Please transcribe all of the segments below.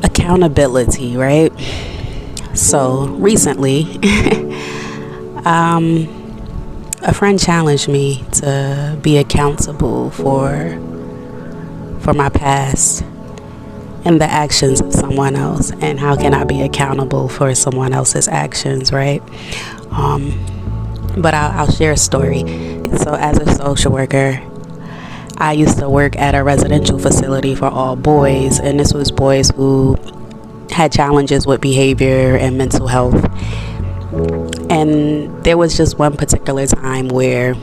Accountability, right? So recently, a friend challenged me to be accountable for my past and the actions of someone else. And how can I be accountable for someone else's actions, right? But I'll share a story. So as a social worker, I used to work at a residential facility for all boys, and this was boys who had challenges with behavior and mental health. And there was just one particular time where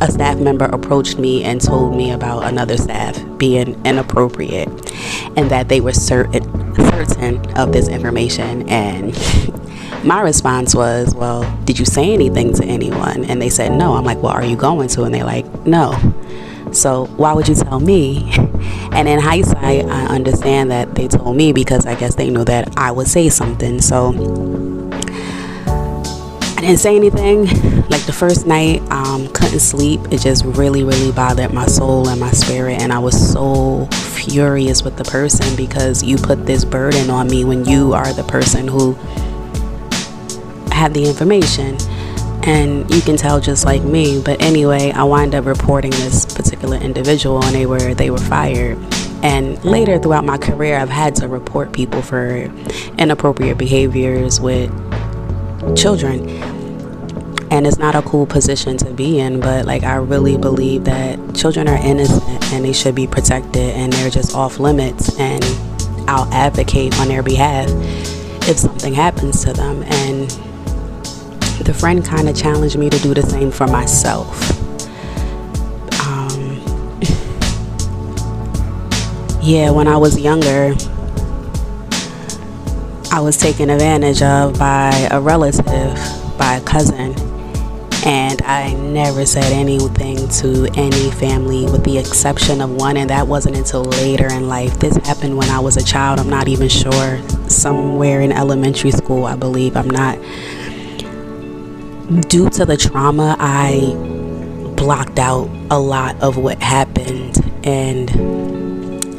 a staff member approached me and told me about another staff being inappropriate and that they were certain of this information. And my response was, well, did you say anything to anyone? And they said no. I'm like, well, are you going to? And they're like, no. So why would you tell me? And in hindsight, I understand that they told me because I guess they knew that I would say something. So I didn't say anything. Like the first night, couldn't sleep. It just really, really bothered my soul and my spirit. And I was so furious with the person because you put this burden on me when you are the person who had the information. And you can tell just like me. But anyway, I wind up reporting this particular individual and they were fired. And later throughout my career, I've had to report people for inappropriate behaviors with children. And it's not a cool position to be in, but like I really believe that children are innocent and they should be protected, and they're just off limits, and I'll advocate on their behalf if something happens to them. And the friend kind of challenged me to do the same for myself. Yeah, when I was younger, I was taken advantage of by a relative, by a cousin, and I never said anything to any family with the exception of one, and that wasn't until later in life. This happened when I was a child. I'm not even sure, somewhere in elementary school, I believe. I'm not. Due to the trauma, I blocked out a lot of what happened, and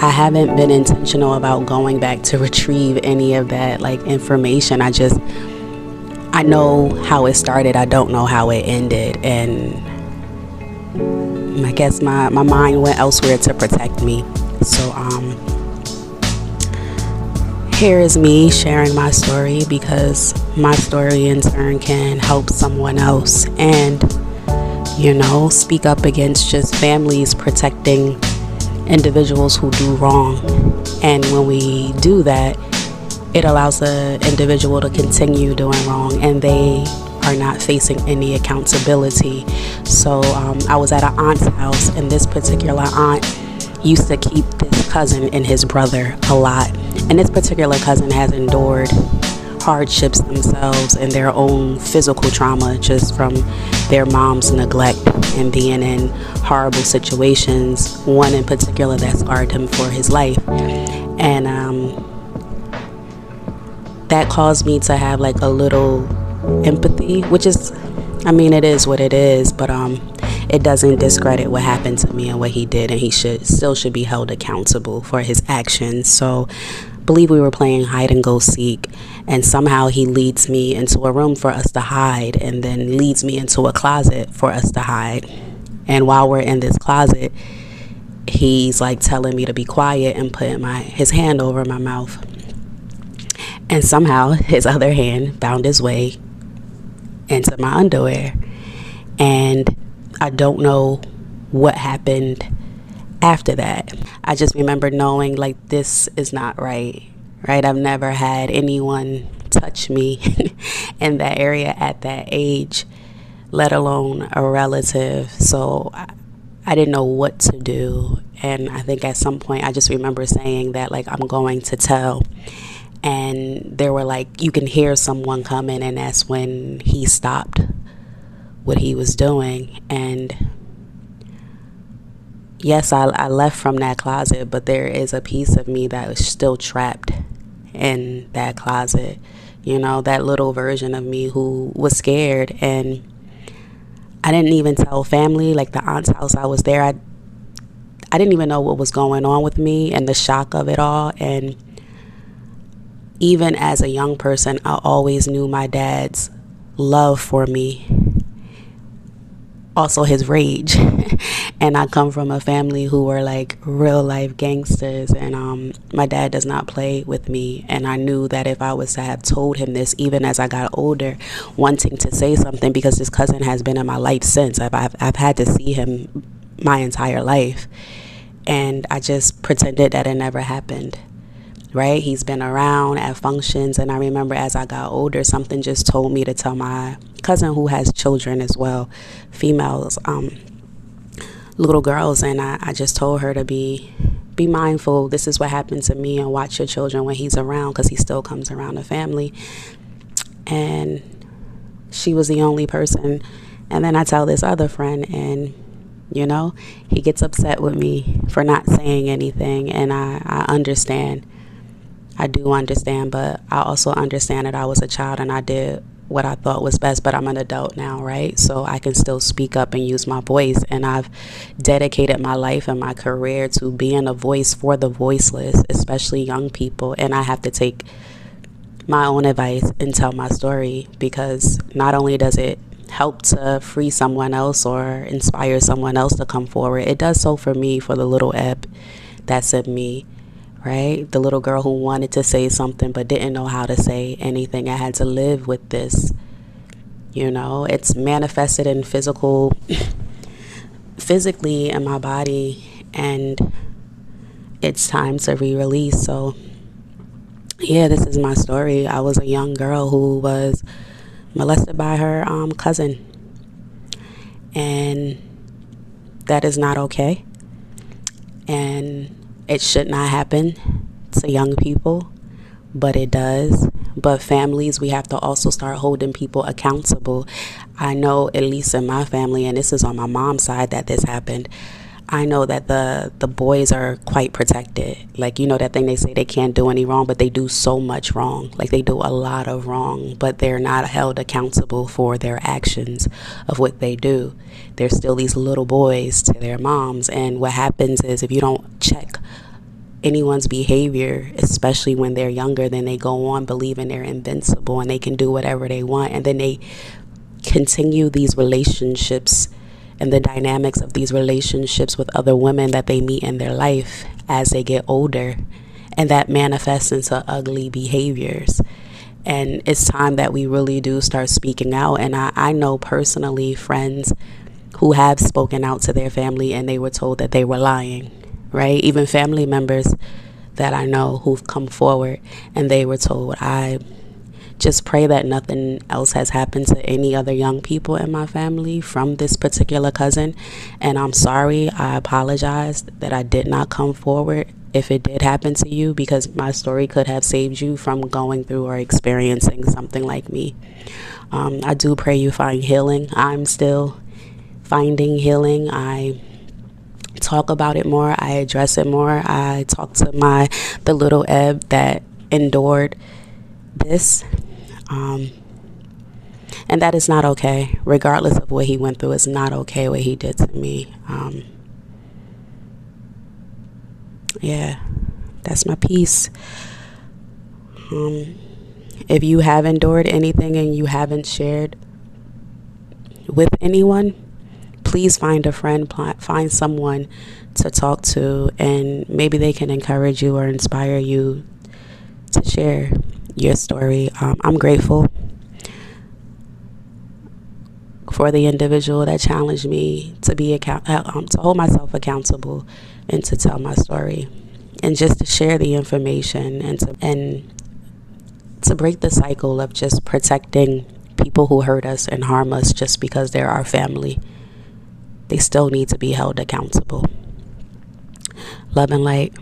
I haven't been intentional about going back to retrieve any of that like information. I know how it started. I don't know how it ended, and I guess my mind went elsewhere to protect me. So here is me sharing my story, because my story in turn can help someone else, and speak up against just families protecting individuals who do wrong. And when we do that, it allows the individual to continue doing wrong, and they are not facing any accountability. So I was at an aunt's house, and this particular aunt used to keep this cousin and his brother a lot. And this particular cousin has endured hardships themselves and their own physical trauma just from their mom's neglect and being in horrible situations, one in particular that scarred him for his life. And that caused me to have like a little empathy, which is, it is what it is, but it doesn't discredit what happened to me and what he did, and he still should be held accountable for his actions. So I believe we were playing hide and go seek, and somehow he leads me into a room for us to hide, and then leads me into a closet for us to hide. And while we're in this closet, he's like telling me to be quiet and putting his hand over my mouth. And somehow his other hand found his way into my underwear. And I don't know what happened after that. I just remember knowing like this is not right? I've never had anyone touch me in that area at that age, let alone a relative. So I didn't know what to do. And I think at some point I just remember saying that like I'm going to tell. And there were like, you can hear someone coming, and that's when he stopped what he was doing. And yes, I left from that closet, but there is a piece of me that was still trapped in that closet. That little version of me who was scared. And I didn't even tell family. Like the aunt's house I was there, I didn't even know what was going on with me and the shock of it all. And even as a young person, I always knew my dad's love for me, also his rage. And I come from a family who were like real life gangsters, and my dad does not play with me. And I knew that if I was to have told him this, even as I got older, wanting to say something, because this cousin has been in my life since. I've had to see him my entire life, and I just pretended that it never happened. Right? He's been around at functions, and I remember as I got older, something just told me to tell my cousin, who has children as well, females, little girls, and I just told her to be mindful. This is what happened to me, and watch your children when he's around, because he still comes around the family. And she was the only person. And then I tell this other friend, and he gets upset with me for not saying anything, and I understand. I do understand, but I also understand that I was a child and I did what I thought was best, but I'm an adult now, right? So I can still speak up and use my voice, and I've dedicated my life and my career to being a voice for the voiceless, especially young people. And I have to take my own advice and tell my story, because not only does it help to free someone else or inspire someone else to come forward, it does so for me, for the little Eb that's in me. Right? The little girl who wanted to say something but didn't know how to say anything. I had to live with this. It's manifested in physically in my body, and it's time to re-release. So yeah, this is my story. I was a young girl who was molested by her cousin, and that is not okay. And it should not happen to young people, but it does. But families, we have to also start holding people accountable. I know, at least in my family, and this is on my mom's side that this happened, I know that the boys are quite protected. Like, that thing they say they can't do any wrong, but they do so much wrong. Like, they do a lot of wrong, but they're not held accountable for their actions of what they do. They're still these little boys to their moms. And what happens is, if you don't check anyone's behavior, especially when they're younger, then they go on believing they're invincible and they can do whatever they want. And then they continue these relationships and the dynamics of these relationships with other women that they meet in their life as they get older. And that manifests into ugly behaviors. And it's time that we really do start speaking out. And I know personally friends who have spoken out to their family and they were told that they were lying. Right? Even family members that I know who've come forward and they were told. I just pray that nothing else has happened to any other young people in my family from this particular cousin. And I'm sorry. I apologize that I did not come forward if it did happen to you, because my story could have saved you from going through or experiencing something like me. I do pray you find healing. I'm still finding healing. I talk about it more. I address it more. I talk to the little Eb that endured this, and that is not okay. Regardless of what he went through, it's not okay what he did to me. Yeah, that's my piece. If you have endured anything and you haven't shared with anyone, please find a friend, find someone to talk to, and maybe they can encourage you or inspire you to share your story. I'm grateful for the individual that challenged me to to hold myself accountable and to tell my story, and just to share the information, and to break the cycle of just protecting people who hurt us and harm us just because they're our family. They still need to be held accountable. Love and light.